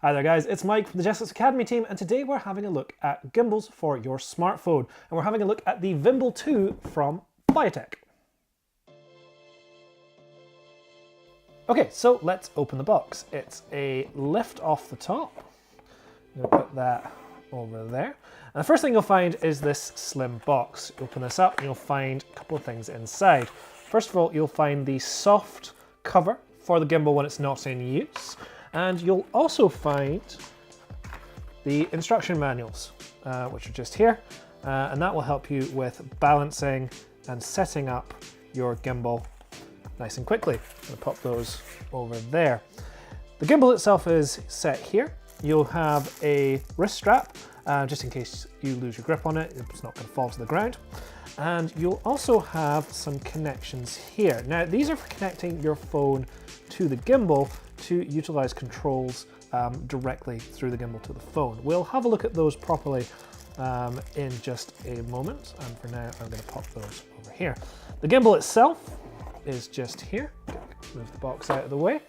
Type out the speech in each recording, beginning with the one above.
Hi there guys, it's Mike from the Jesse's Academy team, and today we're having a look at gimbals for your smartphone. And we're having a look at the Vimble 2 from Feiyutech. Okay, so let's open the box. It's a lift off the top. I'm going to put that over there. And the first thing you'll find is this slim box. Open this up and you'll find a couple of things inside. First of all, you'll find the soft cover for the gimbal when it's not in use. And you'll also find the instruction manuals, which are just here. And that will help you with balancing and setting up your gimbal nice and quickly. I'm going to pop those over there. The gimbal itself is set here. You'll have a wrist strap, just in case you lose your grip on it. It's not going to fall to the ground. And you'll also have some connections here. Now, these are for connecting your phone to the gimbal to utilize controls directly through the gimbal to the phone. We'll have a look at those properly in just a moment. And for now, I'm going to pop those over here. The gimbal itself is just here. Move the box out of the way.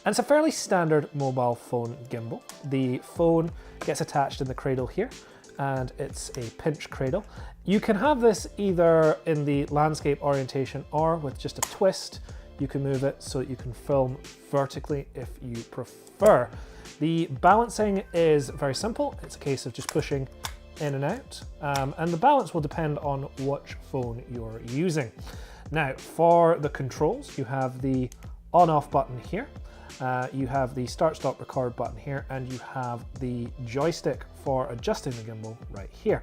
And it's a fairly standard mobile phone gimbal. The phone gets attached in the cradle here, and it's a pinch cradle. You can have this either in the landscape orientation or with just a twist. You can move it so that you can film vertically if you prefer. The balancing is very simple. It's a case of just pushing in and out, and the balance will depend on which phone you're using. Now, for the controls, you have the on-off button here. You have the start-stop record button here, and you have the joystick for adjusting the gimbal right here.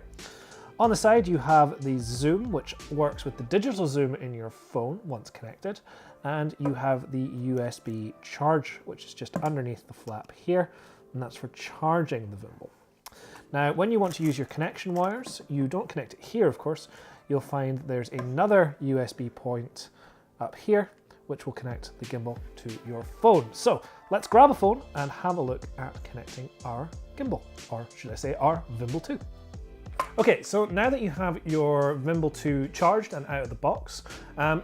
On the side, you have the zoom, which works with the digital zoom in your phone once connected, and you have the USB charge, which is just underneath the flap here, and that's for charging the gimbal. Now, when you want to use your connection wires, you don't connect it here, of course. You'll find there's another USB point up here, which will connect the gimbal to your phone. So let's grab a phone and have a look at connecting our gimbal, or should I say our Vimble 2. Okay, so now that you have your Vimble 2 charged and out of the box,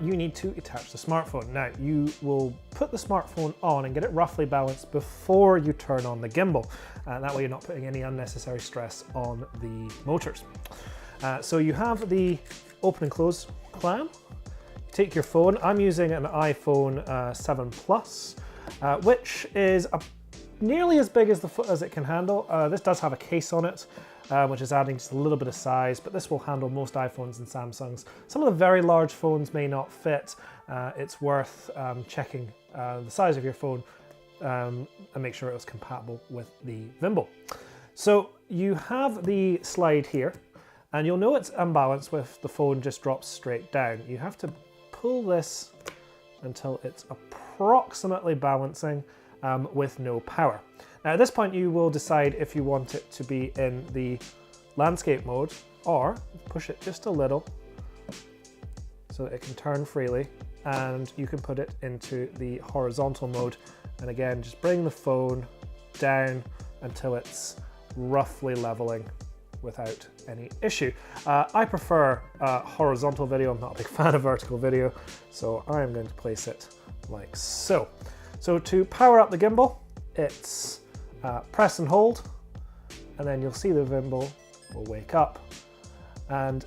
you need to attach the smartphone. Now, you will put the smartphone on and get it roughly balanced before you turn on the gimbal. That way you're not putting any unnecessary stress on the motors. So you have the open and close clamp. Take your phone. I'm using an iPhone 7 Plus, which is nearly as big as it can handle. This does have a case on it, which is adding just a little bit of size, but this will handle most iPhones and Samsungs. Some of the very large phones may not fit. It's worth checking the size of your phone and make sure it was compatible with the Vimble. So you have the slide here, and you'll know it's unbalanced with the phone just drops straight down. You have to pull this until it's approximately balancing with no power. Now at this point you will decide if you want it to be in the landscape mode, or push it just a little so that it can turn freely, and you can put it into the horizontal mode. And again, just bring the phone down until it's roughly leveling without any issue. I prefer horizontal video. I'm not a big fan of vertical video, so I'm going to place it like so. So to power up the gimbal, it's press and hold, and then you'll see the gimbal will wake up. And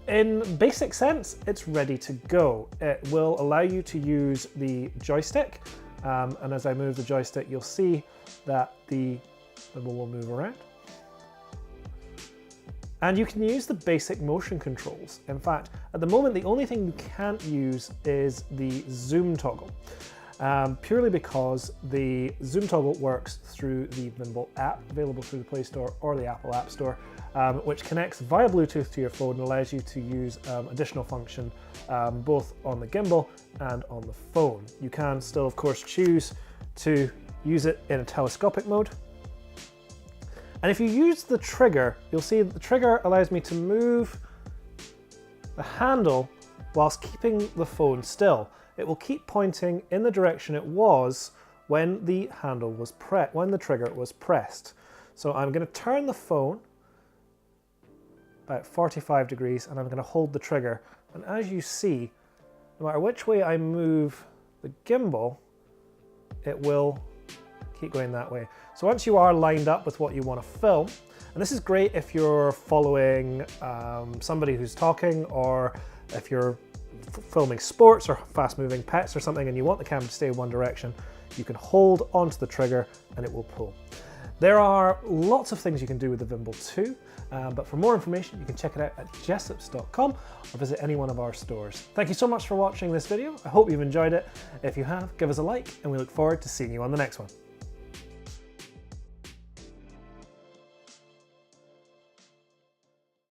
in basic sense, it's ready to go. It will allow you to use the joystick, and as I move the joystick, you'll see that the gimbal will move around. And you can use the basic motion controls. In fact, at the moment, the only thing you can't use is the zoom toggle, purely because the zoom toggle works through the Vimble app, available through the Play Store or the Apple App Store, which connects via Bluetooth to your phone and allows you to use additional function both on the gimbal and on the phone. You can still, of course, choose to use it in a telescopic mode. And if you use the trigger, you'll see that the trigger allows me to move the handle whilst keeping the phone still. It will keep pointing in the direction it was when the handle was when the trigger was pressed. So I'm going to turn the phone about 45 degrees, and I'm going to hold the trigger. And as you see, no matter which way I move the gimbal, it will keep going that way. So once you are lined up with what you want to film, and this is great if you're following somebody who's talking, or if you're filming sports or fast-moving pets or something and you want the camera to stay in one direction, you can hold onto the trigger and it will pull. There are lots of things you can do with the Vimble 2, but for more information you can check it out at jessops.com or visit any one of our stores. Thank you so much for watching this video. I hope you've enjoyed it. If you have, give us a like, and we look forward to seeing you on the next one.